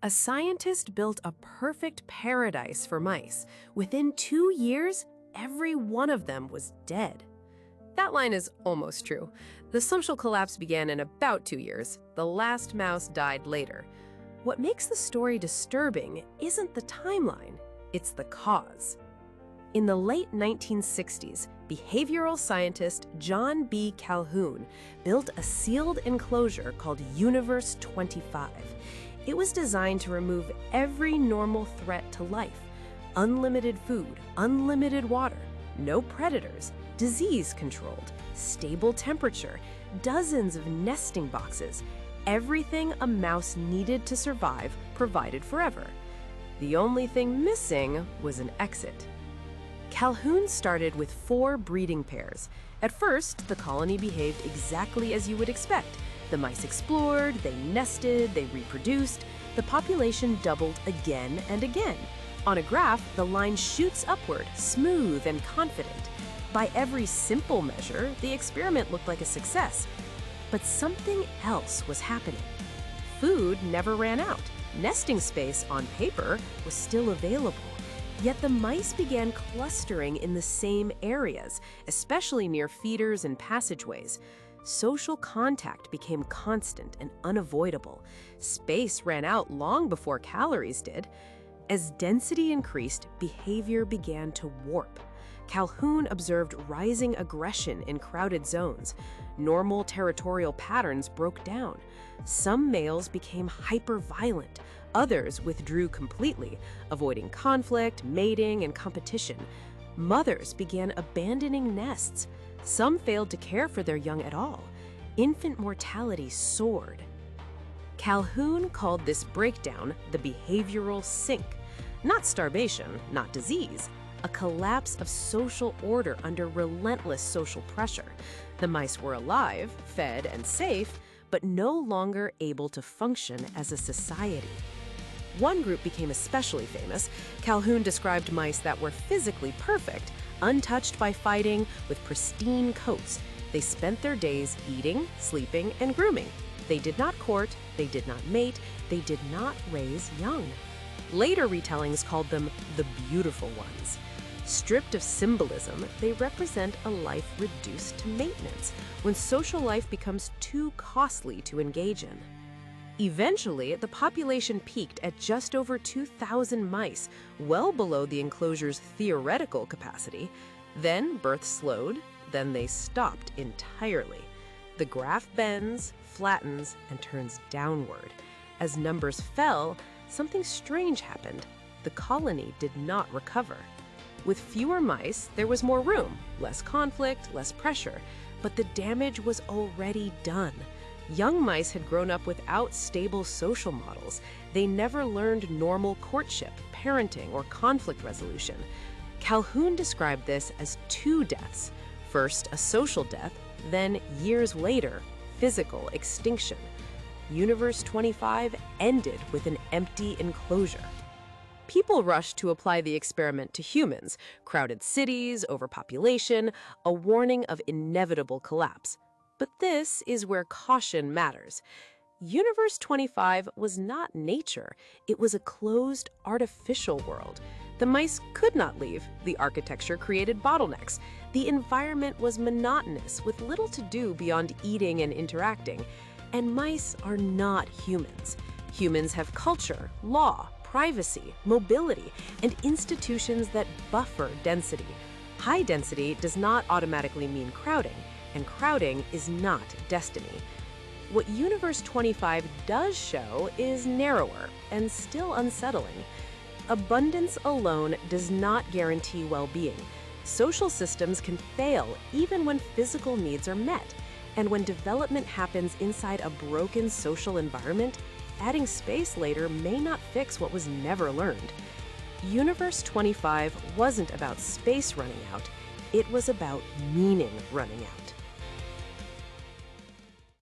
A scientist built a perfect paradise for mice. Within 2 years, every one of them was dead. That line is almost true. The social collapse began in about 2 years. The last mouse died later. What makes the story disturbing isn't the timeline, it's the cause. In the late 1960s, behavioral scientist John B. Calhoun built a sealed enclosure called Universe 25. It was designed to remove every normal threat to life. Unlimited food, unlimited water, no predators, disease controlled, stable temperature, dozens of nesting boxes, everything a mouse needed to survive provided forever. The only thing missing was an exit. Calhoun started with 4 breeding pairs. At first, the colony behaved exactly as you would expect. The mice explored, they nested, they reproduced. The population doubled again and again. On a graph, the line shoots upward, smooth and confident. By every simple measure, the experiment looked like a success. But something else was happening. Food never ran out. Nesting space, on paper, was still available. Yet the mice began clustering in the same areas, especially near feeders and passageways. Social contact became constant and unavoidable. Space ran out long before calories did. As density increased, behavior began to warp. Calhoun observed rising aggression in crowded zones. Normal territorial patterns broke down. Some males became hyper-violent. Others withdrew completely, avoiding conflict, mating, and competition. Mothers began abandoning nests. Some failed to care for their young at all. Infant mortality soared. Calhoun called this breakdown the behavioral sink. Not starvation, not disease, a collapse of social order under relentless social pressure. The mice were alive, fed, and safe, but no longer able to function as a society. One group became especially famous. Calhoun described mice that were physically perfect, untouched by fighting, with pristine coats. They spent their days eating, sleeping, and grooming. They did not court, they did not mate, they did not raise young. Later retellings called them the beautiful ones. Stripped of symbolism, they represent a life reduced to maintenance, when social life becomes too costly to engage in. Eventually, the population peaked at just over 2,000 mice, well below the enclosure's theoretical capacity. Then births slowed, then they stopped entirely. The graph bends, flattens, and turns downward. As numbers fell, something strange happened. The colony did not recover. With fewer mice, there was more room, less conflict, less pressure, but the damage was already done. Young mice had grown up without stable social models. They never learned normal courtship, parenting, or conflict resolution. Calhoun described this as 2 deaths. First, a social death, then, years later, physical extinction. Universe 25 ended with an empty enclosure. People rushed to apply the experiment to humans, crowded cities, overpopulation, a warning of inevitable collapse. But this is where caution matters. Universe 25 was not nature. It was a closed, artificial world. The mice could not leave. The architecture created bottlenecks. The environment was monotonous, with little to do beyond eating and interacting. And mice are not humans. Humans have culture, law, privacy, mobility, and institutions that buffer density. High density does not automatically mean crowding, and crowding is not destiny. What Universe 25 does show is narrower and still unsettling. Abundance alone does not guarantee well-being. Social systems can fail even when physical needs are met. And when development happens inside a broken social environment, adding space later may not fix what was never learned. Universe 25 wasn't about space running out, it was about meaning running out.